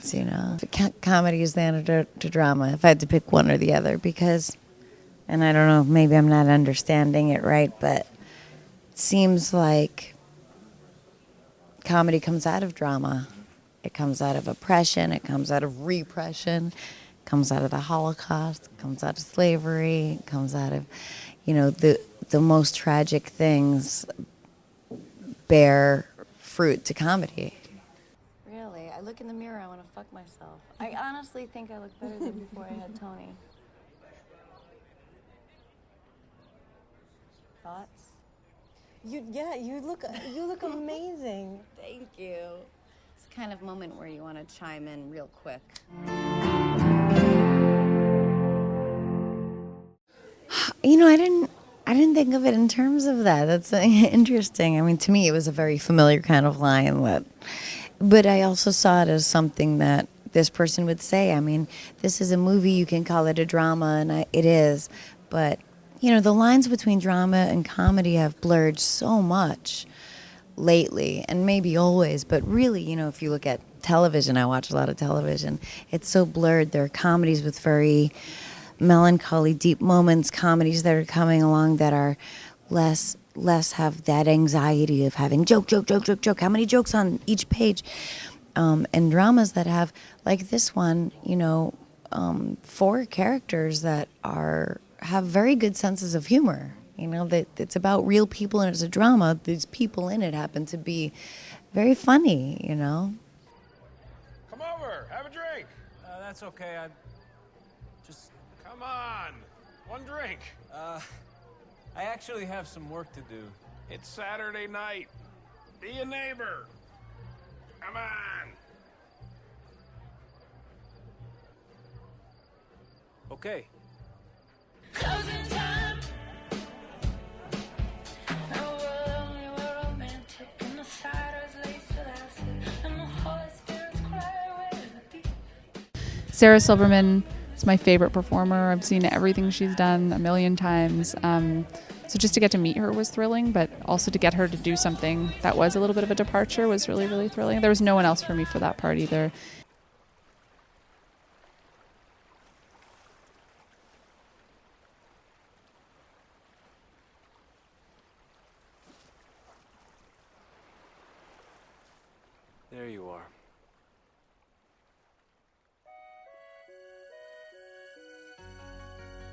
sides, you know. Comedy is the antidote to drama, if I had to pick one or the other, because, and I don't know, maybe I'm not understanding it right, but it seems like comedy comes out of drama. It comes out of oppression, it comes out of repression, it comes out of the Holocaust, it comes out of slavery, it comes out of, you know, the most tragic things bear fruit to comedy. Really, I look in the mirror, I want to fuck myself. I honestly think I look better than before I had Tony. Thoughts? You look amazing. Thank you. It's the kind of moment where you want to chime in real quick. You know, I didn't think of it in terms of that. That's interesting. I mean, to me, it was a very familiar kind of line, but I also saw it as something that this person would say. I mean, this is a movie, you can call it a drama, and it is, but, you know, the lines between drama and comedy have blurred so much lately, and maybe always, but really, you know, if you look at television, I watch a lot of television, it's so blurred. There are comedies with very melancholy, deep moments, comedies that are coming along that are less have that anxiety of having joke. How many jokes on each page? And dramas that have, like this one, you know, 4 characters that have very good senses of humor. You know, that it's about real people and it's a drama. These people in it happen to be very funny, you know. Come over, have a drink. That's okay. Come on, one drink. I actually have some work to do. It's Saturday night. Be a neighbor. Come on. Okay. Closing time. No, we're only romantic, and the cider's laced with acid, and the Holy Spirit's cry with the deep. Sarah Silverman is my favorite performer. I've seen everything she's done a million times. So just to get to meet her was thrilling, but also to get her to do something that was a little bit of a departure was really, really thrilling. There was no one else for me for that part either. There you are.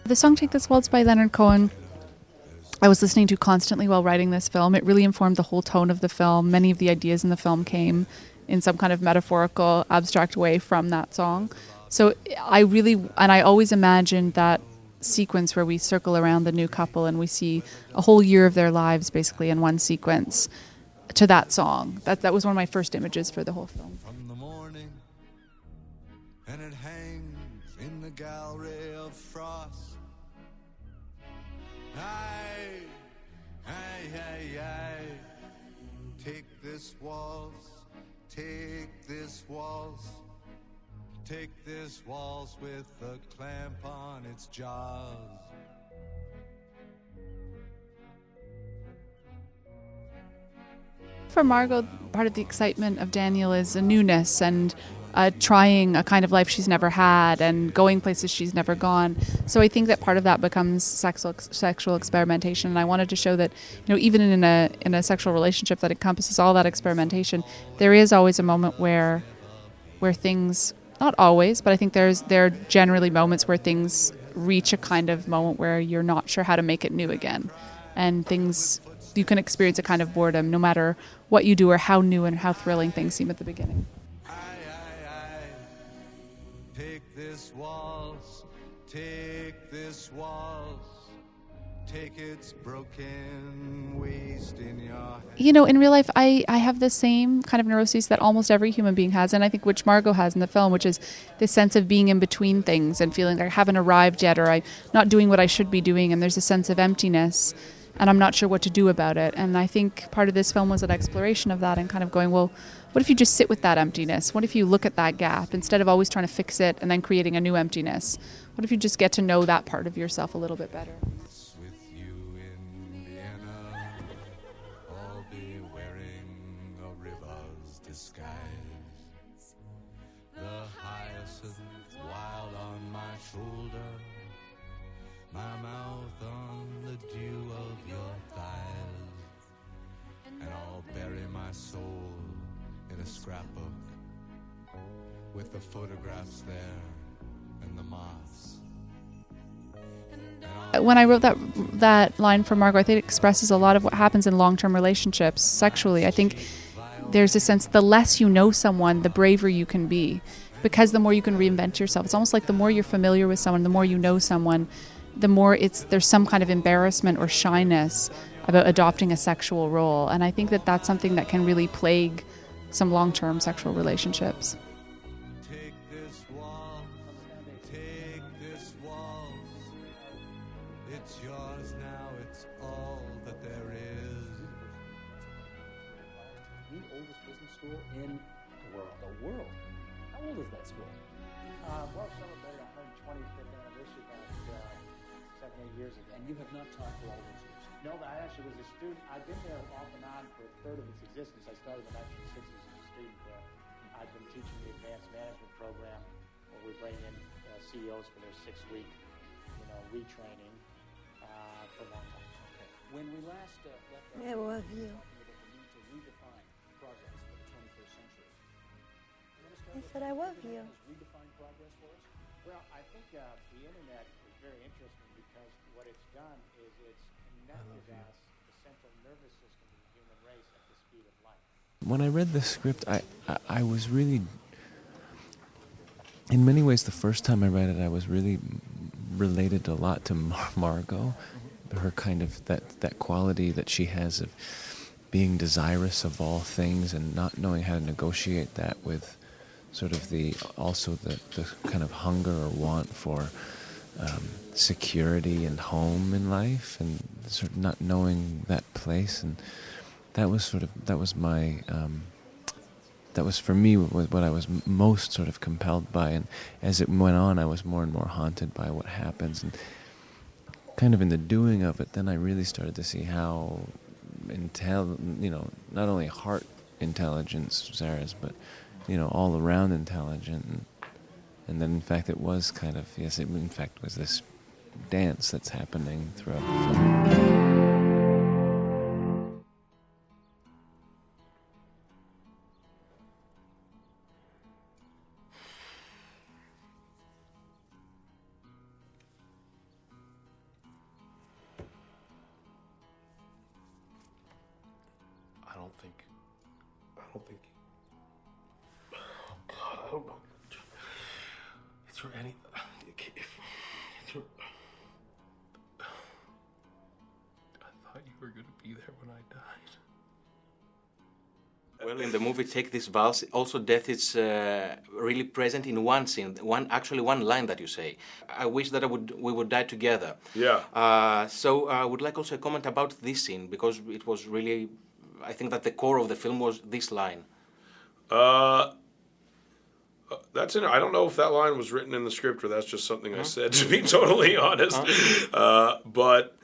The song Take This Waltz by Leonard Cohen, I was listening to constantly while writing this film. It really informed the whole tone of the film. Many of the ideas in the film came in some kind of metaphorical, abstract way from that song. So I always imagined that sequence where we circle around the new couple and we see a whole year of their lives basically in one sequence to that song. That was one of my first images for the whole film. From the morning, and it hangs in the gallery of frost. Aye, take this waltz, take this waltz, take this waltz with a clamp on its jaws. For Margot, part of the excitement of Daniel is a newness and trying a kind of life she's never had and going places she's never gone. So I think that part of that becomes sexual experimentation. And I wanted to show that, you know, even in a sexual relationship that encompasses all that experimentation, there is always a moment where things, not always, but I think there are generally moments where things reach a kind of moment where you're not sure how to make it new again. And things, you can experience a kind of boredom no matter what you do or how new and how thrilling things seem at the beginning. Take this waltz, take this waltz, take its broken waist in your hand. You know, in real life, I have the same kind of neuroses that almost every human being has, and I think which Margot has in the film, which is this sense of being in between things and feeling like I haven't arrived yet or I'm not doing what I should be doing, and there's a sense of emptiness, and I'm not sure what to do about it. And I think part of this film was an exploration of that and kind of going, well, what if you just sit with that emptiness? What if you look at that gap instead of always trying to fix it and then creating a new emptiness? What if you just get to know that part of yourself a little bit better? With you in Vienna, I'll be wearing a river's disguise. The shoulder, my mouth on the dew of your thighs, and I'll bury my soul in a scrapbook with the photographs there and the moths. When I wrote that line for Margot, I think it expresses a lot of what happens in long-term relationships sexually. I think there's a sense the less you know someone, the braver you can be, because the more you can reinvent yourself. It's almost like the more you're familiar with someone, the more you know someone, the more there's some kind of embarrassment or shyness about adopting a sexual role. And I think that that's something that can really plague some long-term sexual relationships. Take this waltz, it's yours now, it's all that there is. The oldest business school in the world. The world? How old is that school? Well, celebrated our 125th anniversary about 7-8 years ago. And you have not taught for all those years? No, I actually was a student. I've been there off and on for a third of its existence. I started in the 1960s as a student there. I've been teaching the advanced management program where we bring in CEOs for their 6-week, retraining for a long time. Okay. When we last left our I love you. talking about the need to redefine progress for the 21st century. I said I love you. Redefine progress for us? Well, I think the internet is very interesting because what it's done is it's connected us, the central nervous system of the human race, at the speed of light. When I read the script, I was really, in many ways, the first time I read it, I was really related a lot to Margot, her kind of that quality that she has of being desirous of all things and not knowing how to negotiate that with sort of the kind of hunger or want for security and home in life, and sort of not knowing that place. And that was for me what I was most sort of compelled by. And as it went on, I was more and more haunted by what happens. And kind of in the doing of it, then I really started to see how not only heart intelligence Sarah's, but all around intelligent. And then in fact it was kind of, yes, it in fact was this dance that's happening throughout the film. I don't think. Oh God, I don't know. Is there any? I thought you were going to be there when I died. Well, in the movie Take This Waltz, also death is really present in one scene, one line that you say. I wish that we would die together. Yeah. So I would like also a comment about this scene, because it was really, I think that the core of the film was this line. That's it. I don't know if that line was written in the script or that's just something I said, to be totally honest. But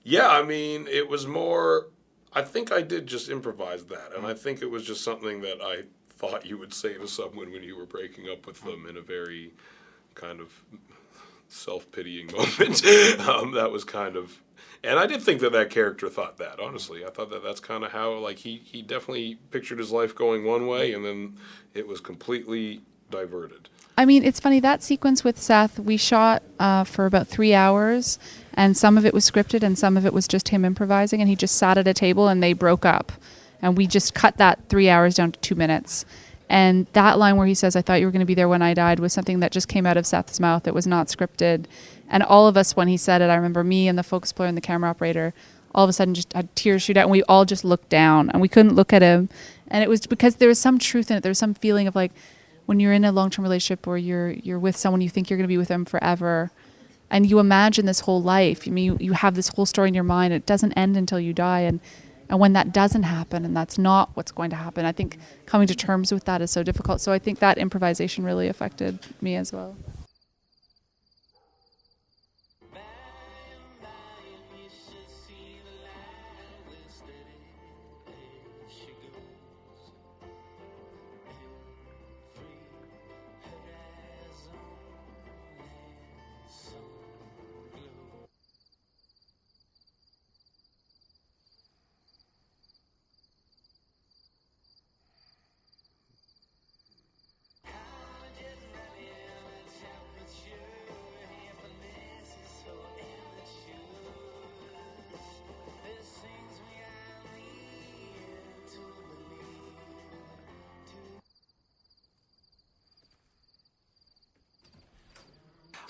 yeah, I mean, it was more, I think I did just improvise that. And I think it was just something that I thought you would say to someone when you were breaking up with them in a very kind of self-pitying moment. That was kind of, and I did think that character thought that, honestly. I thought that's kind of how, like, he definitely pictured his life going one way, and then it was completely diverted. I mean, it's funny, that sequence with Seth, we shot for about 3 hours, and some of it was scripted and some of it was just him improvising, and he just sat at a table and they broke up. And we just cut that 3 hours down to 2 minutes. And that line where he says, "I thought you were going to be there when I died," was something that just came out of Seth's mouth. It was not scripted. And all of us, when he said it, I remember me and the focus player and the camera operator, all of a sudden just had tears shoot out, and we all just looked down, and we couldn't look at him. And it was because there was some truth in it. There was some feeling of, like, when you're in a long-term relationship or you're with someone, you think you're going to be with them forever, and you imagine this whole life. I mean, you have this whole story in your mind. It doesn't end until you die, and when that doesn't happen, and that's not what's going to happen, I think coming to terms with that is so difficult. So I think that improvisation really affected me as well.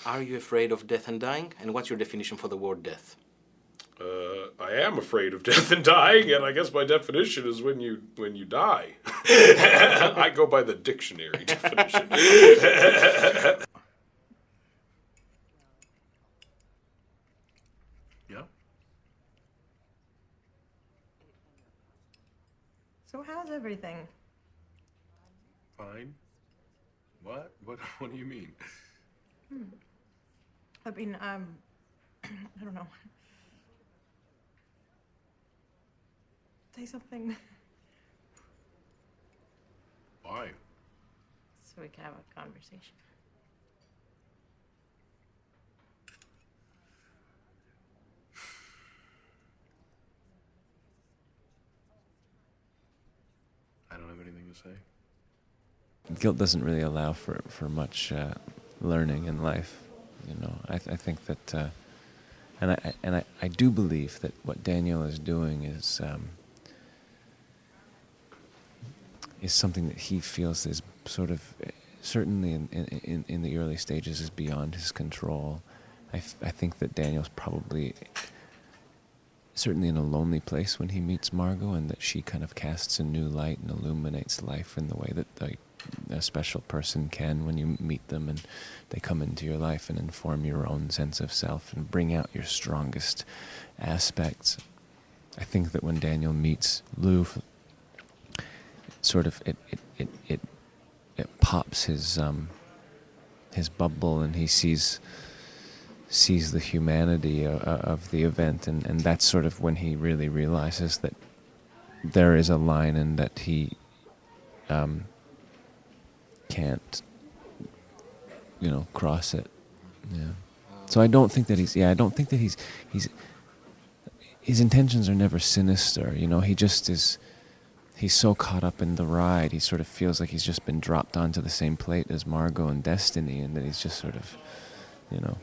Are you afraid of death and dying? And what's your definition for the word death? I am afraid of death and dying, and I guess my definition is when you die. I go by the dictionary definition. Yeah. So how's everything? Fine. What? What do you mean? I mean, I don't know. Say something Why? so we can have a conversation. I don't have anything to say. Guilt doesn't really allow for much learning in life. You know, I think that, and I do believe that what Daniel is doing is something that he feels is sort of, certainly in the early stages, is beyond his control. I think that Daniel's probably certainly in a lonely place when he meets Margot, and that she kind of casts a new light and illuminates life in the way that a special person can when you meet them and they come into your life and inform your own sense of self and bring out your strongest aspects. I think that when Daniel meets Lou, sort of it pops his bubble, and he sees the humanity of the event, and that's sort of when he really realizes that there is a line and that he can't, cross it. Yeah. So I don't think that he's his intentions are never sinister. He just is. He's so caught up in the ride, he sort of feels like he's just been dropped onto the same plate as Margot and Destiny, and that he's just sort of, Okay.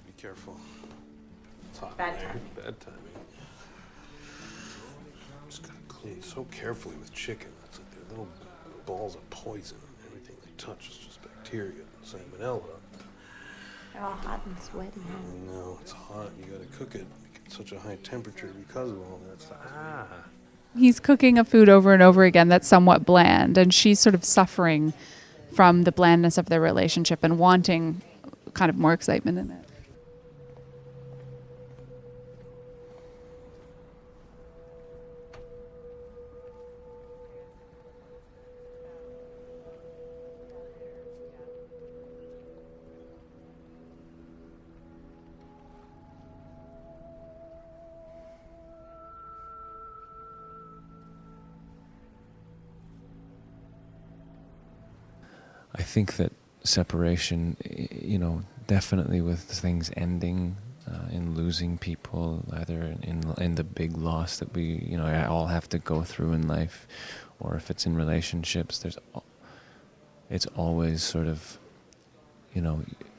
Be careful. It's hot. Bad timing. Bad timing. Just gotta clean so carefully with chicken. It's like they're little balls of poison. Everything they touch is just bacteria and salmonella. They're all hot and sweaty. I know, it's hot. You gotta cook it at such a high temperature because of all that stuff. He's cooking a food over and over again that's somewhat bland, and she's sort of suffering from the blandness of their relationship and wanting kind of more excitement in it. I think that separation, definitely with things ending, in losing people, either in the big loss that we, all have to go through in life, or if it's in relationships, it's always sort of,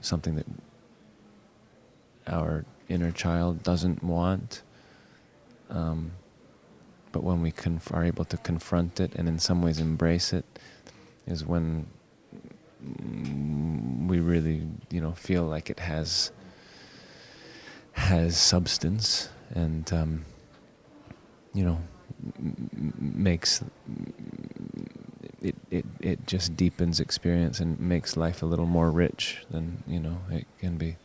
something that our inner child doesn't want. But when we are able to confront it and in some ways embrace it, is when we really, feel like it has substance, and makes it just deepens experience and makes life a little more rich than it can be.